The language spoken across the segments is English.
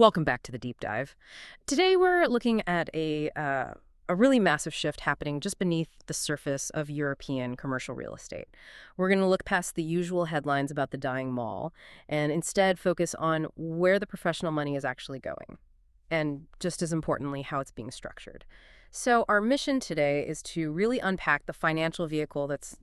Welcome back to the deep dive. Today we're looking at a really massive shift happening just beneath the surface of European commercial real estate. We're going to look past the usual headlines about the dying mall and instead focus on where the professional money is actually going, and just as importantly, how it's being structured. So our mission today is to really unpack the financial vehicle that's,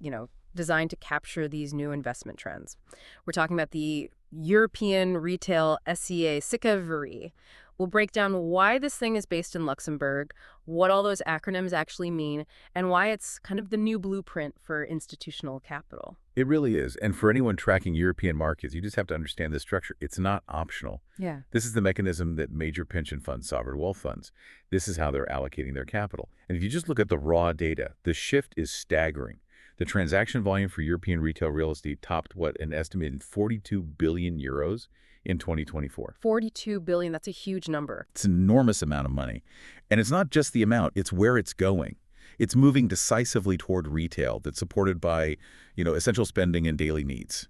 designed to capture these new investment trends. We're talking about the European Retail S.C.A. SICAV RAIF. We'll break down why this thing is based in Luxembourg, what all those acronyms actually mean, and why it's kind of the new blueprint for institutional capital. It really is. And for anyone tracking European markets, you just have to understand this structure. It's not optional. Yeah. This is the mechanism that major pension funds, sovereign wealth funds, this is how they're allocating their capital. And if you just look at the raw data, the shift is staggering. The transaction volume for European retail real estate topped an estimated 42 billion euros in 2024. 42 billion, that's a huge number. It's an enormous amount of money. And it's not just the amount, it's where it's going. It's moving decisively toward retail that's supported by, essential spending and daily needs.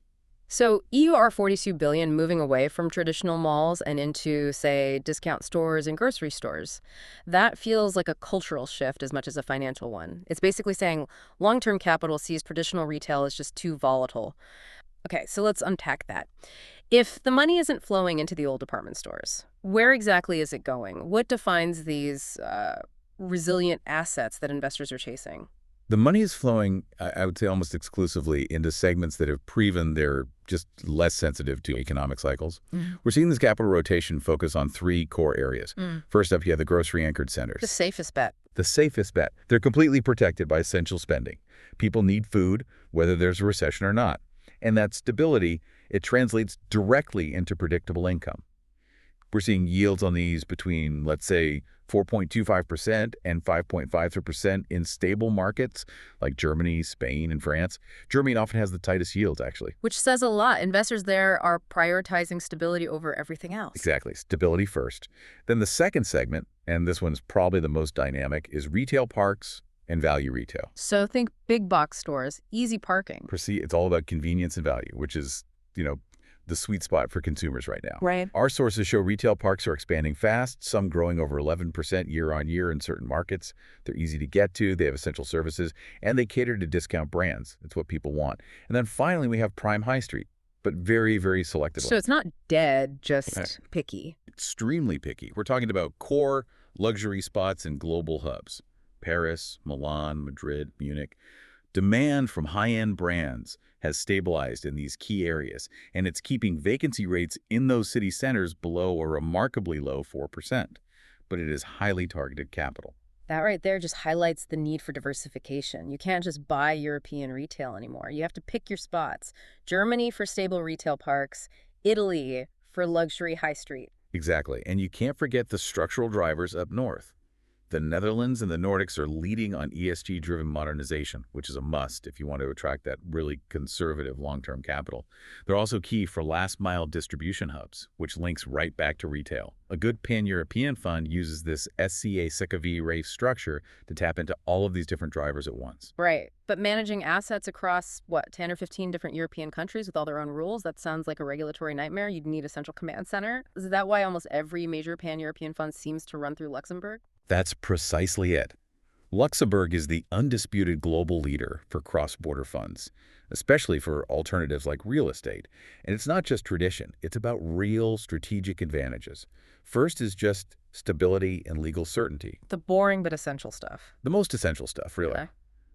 So EU 42 billion moving away from traditional malls and into, say, discount stores and grocery stores. That feels like a cultural shift as much as a financial one. It's basically saying long-term capital sees traditional retail as just too volatile. Okay, so let's unpack that. If the money isn't flowing into the old department stores, where exactly is it going? What defines these resilient assets that investors are chasing? The money is flowing, I would say, almost exclusively into segments that have proven they're just less sensitive to economic cycles. We're seeing this capital rotation focus on three core areas. First up, you have the grocery-anchored centers. The safest bet. The safest bet. They're completely protected by essential spending. People need food, whether there's a recession or not. And that stability, it translates directly into predictable income. We're seeing yields on these between, let's say, 4.25% and 5.53% in stable markets like Germany, Spain, and France. Germany often has the tightest yields, actually. Which says a lot. Investors there are prioritizing stability over everything else. Exactly. Stability first. Then the second segment, and this one's probably the most dynamic, is retail parks and value retail. So think big box stores, easy parking. It's all about convenience and value, which is, the sweet spot for consumers right now. Right. Our sources show retail parks are expanding fast, some growing over 11% year on year in certain markets. They're easy to get to, they have essential services, and they cater to discount brands. It's what people want. And then finally, we have prime high street, but very, very selectively. So it's not dead, just picky. Extremely picky. We're talking about core luxury spots in global hubs. Paris, Milan, Madrid, Munich. Demand from high-end brands has stabilized in these key areas, and it's keeping vacancy rates in those city centers below a remarkably low 4%. But it is highly targeted capital. That right there just highlights the need for diversification. You can't just buy European retail anymore. You have to pick your spots. Germany for stable retail parks, Italy for luxury high street. Exactly, and you can't forget the structural drivers up north. The Netherlands and the Nordics are leading on ESG-driven modernization, which is a must if you want to attract that really conservative long-term capital. They're also key for last-mile distribution hubs, which links right back to retail. A good pan-European fund uses this S.C.A. SICAV RAIF structure to tap into all of these different drivers at once. Right, but managing assets across, 10 or 15 different European countries with all their own rules, that sounds like a regulatory nightmare. You'd need a central command center. Is that why almost every major pan-European fund seems to run through Luxembourg? That's precisely it. Luxembourg is the undisputed global leader for cross-border funds, especially for alternatives like real estate. And it's not just tradition, it's about real strategic advantages. First is just stability and legal certainty. The boring but essential stuff. The most essential stuff, really. Okay.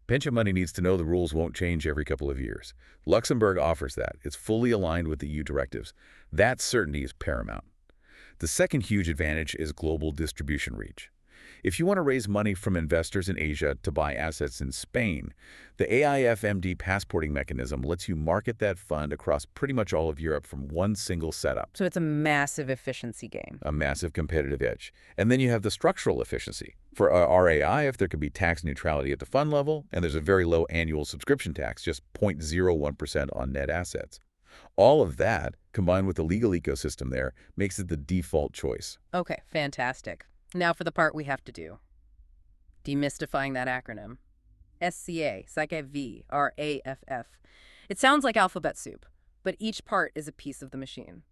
Pension money needs to know the rules won't change every couple of years. Luxembourg offers that. It's fully aligned with the EU directives. That certainty is paramount. The second huge advantage is global distribution reach. If you want to raise money from investors in Asia to buy assets in Spain, the AIFMD passporting mechanism lets you market that fund across pretty much all of Europe from one single setup. So it's a massive efficiency gain. A massive competitive edge. And then you have the structural efficiency. For RAIF, there can be tax neutrality at the fund level, and there's a very low annual subscription tax, just 0.01% on net assets. All of that, combined with the legal ecosystem there, makes it the default choice. Okay, fantastic. Now for the part we have to do. Demystifying that acronym. S.C.A. SICAV RAIF. It sounds like alphabet soup, but each part is a piece of the machine.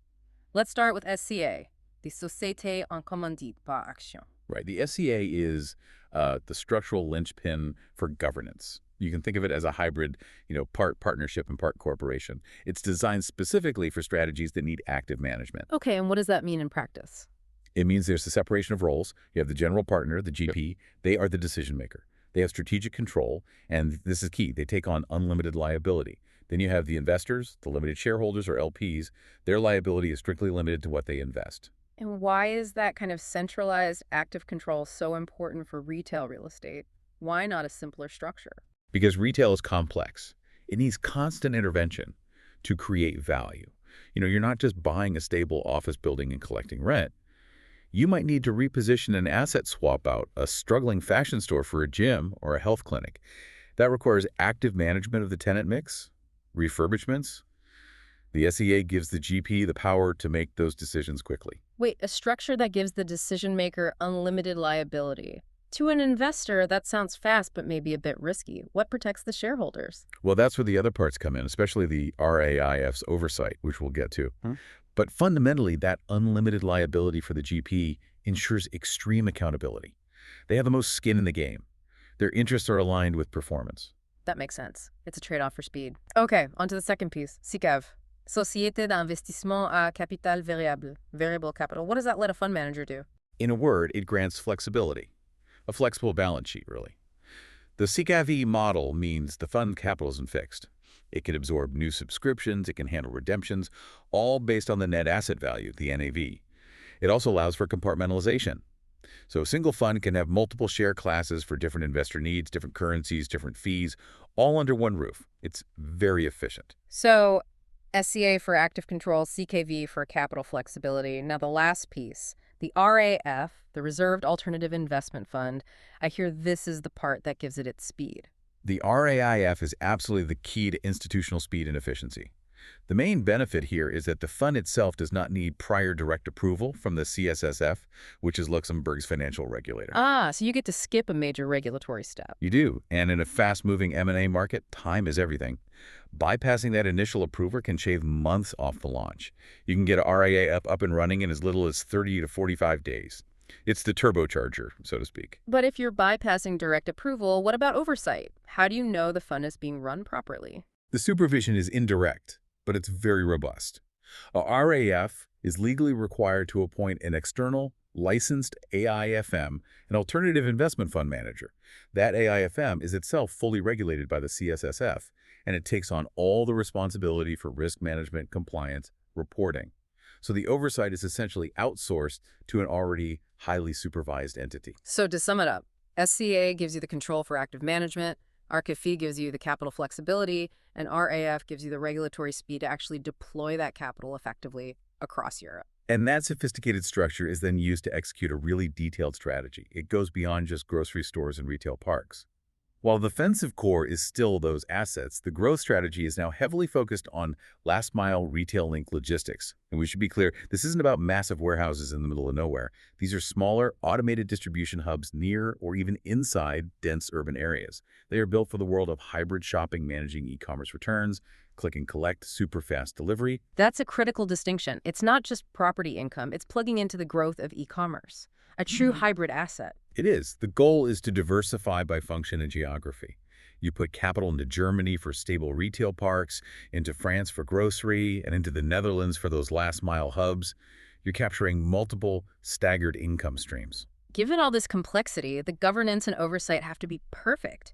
Let's start with S.C.A. the Société en commandite par action. Right. The SCA is the structural linchpin for governance. You can think of it as a hybrid, part partnership and part corporation. It's designed specifically for strategies that need active management. Okay, and what does that mean in practice? It means there's a separation of roles. You have the general partner, the GP. They are the decision maker. They have strategic control, and this is key. They take on unlimited liability. Then you have the investors, the limited shareholders or LPs. Their liability is strictly limited to what they invest. And why is that kind of centralized active control so important for retail real estate? Why not a simpler structure? Because retail is complex. It needs constant intervention to create value. You're not just buying a stable office building and collecting rent. You might need to reposition an asset swap out, a struggling fashion store for a gym or a health clinic. That requires active management of the tenant mix, refurbishments. The SCA gives the GP the power to make those decisions quickly. Wait, a structure that gives the decision maker unlimited liability. To an investor, that sounds fast but maybe a bit risky. What protects the shareholders? Well, that's where the other parts come in, especially the RAIF's oversight, which we'll get to. But fundamentally, that unlimited liability for the GP ensures extreme accountability. They have the most skin in the game. Their interests are aligned with performance. That makes sense. It's a trade-off for speed. Okay, on to the second piece. SICAV. Société d'investissement à capital variable. Variable capital. What does that let a fund manager do? In a word, it grants flexibility. A flexible balance sheet, really. The SICAV model means the fund capital isn't fixed. It can absorb new subscriptions, it can handle redemptions, all based on the net asset value, the NAV. It also allows for compartmentalization. So a single fund can have multiple share classes for different investor needs, different currencies, different fees, all under one roof. It's very efficient. So SCA for active control, CKV for capital flexibility. Now the last piece, the RAF, the Reserved Alternative Investment Fund, I hear this is the part that gives it its speed. The RAIF is absolutely the key to institutional speed and efficiency. The main benefit here is that the fund itself does not need prior direct approval from the CSSF, which is Luxembourg's financial regulator. So you get to skip a major regulatory step. You do, and in a fast-moving M&A market, time is everything. Bypassing that initial approval can shave months off the launch. You can get a RAIF up and running in as little as 30 to 45 days. It's the turbocharger, so to speak. But if you're bypassing direct approval, what about oversight? How do you know the fund is being run properly? The supervision is indirect, but it's very robust. A RAF is legally required to appoint an external, licensed AIFM, an alternative investment fund manager. That AIFM is itself fully regulated by the CSSF, and it takes on all the responsibility for risk management, compliance, reporting. So the oversight is essentially outsourced to an already highly supervised entity. So to sum it up, SCA gives you the control for active management, RKFI gives you the capital flexibility, and RAF gives you the regulatory speed to actually deploy that capital effectively across Europe. And that sophisticated structure is then used to execute a really detailed strategy. It goes beyond just grocery stores and retail parks. While the defensive core is still those assets, the growth strategy is now heavily focused on last-mile retail-linked logistics. And we should be clear, this isn't about massive warehouses in the middle of nowhere. These are smaller, automated distribution hubs near or even inside dense urban areas. They are built for the world of hybrid shopping, managing e-commerce returns, click and collect, super fast delivery. That's a critical distinction. It's not just property income, it's plugging into the growth of e-commerce. A true hybrid asset. It is. The goal is to diversify by function and geography. You put capital into Germany for stable retail parks, into France for grocery, and into the Netherlands for those last-mile hubs. You're capturing multiple staggered income streams. Given all this complexity, the governance and oversight have to be perfect.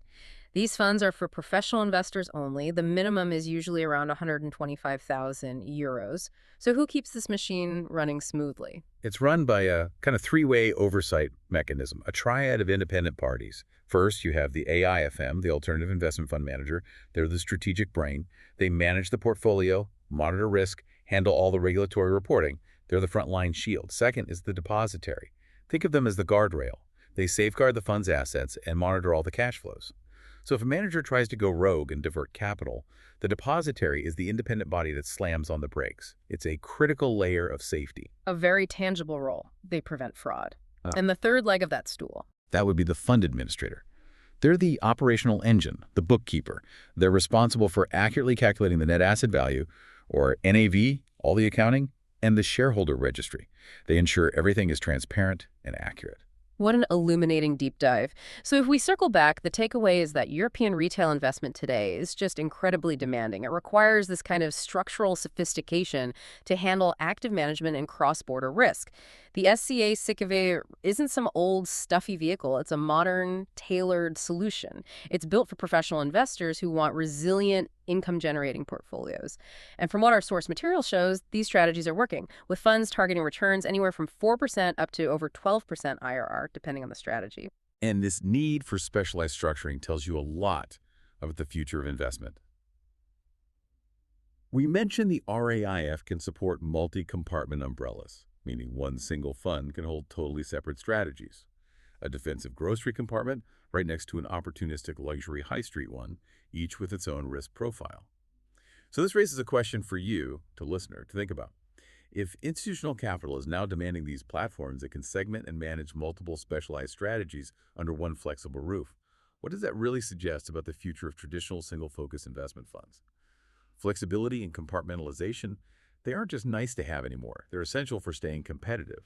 These funds are for professional investors only. The minimum is usually around 125,000 euros. So who keeps this machine running smoothly? It's run by a kind of three-way oversight mechanism, a triad of independent parties. First, you have the AIFM, the Alternative Investment Fund Manager. They're the strategic brain. They manage the portfolio, monitor risk, handle all the regulatory reporting. They're the frontline shield. Second is the depositary. Think of them as the guardrail. They safeguard the fund's assets and monitor all the cash flows. So if a manager tries to go rogue and divert capital, the depositary is the independent body that slams on the brakes. It's a critical layer of safety. A very tangible role. They prevent fraud. And the third leg of that stool. That would be the fund administrator. They're the operational engine, the bookkeeper. They're responsible for accurately calculating the net asset value, or NAV, all the accounting, And the shareholder registry. They ensure everything is transparent and accurate. What an illuminating deep dive. So if we circle back, the takeaway is that European retail investment today is just incredibly demanding. It requires this kind of structural sophistication to handle active management and cross-border risk. The SCA SICAV isn't some old, stuffy vehicle. It's a modern, tailored solution. It's built for professional investors who want resilient, income-generating portfolios. And from what our source material shows, these strategies are working, with funds targeting returns anywhere from 4% up to over 12% IRR, depending on the strategy. And this need for specialized structuring tells you a lot about the future of investment. We mentioned the RAIF can support multi-compartment umbrellas, meaning one single fund can hold totally separate strategies. A defensive grocery compartment right next to an opportunistic luxury high street one, each with its own risk profile. So this raises a question for you, the listener, to think about. If institutional capital is now demanding these platforms that can segment and manage multiple specialized strategies under one flexible roof, what does that really suggest about the future of traditional single-focus investment funds? Flexibility and compartmentalization, they aren't just nice to have anymore. They're essential for staying competitive.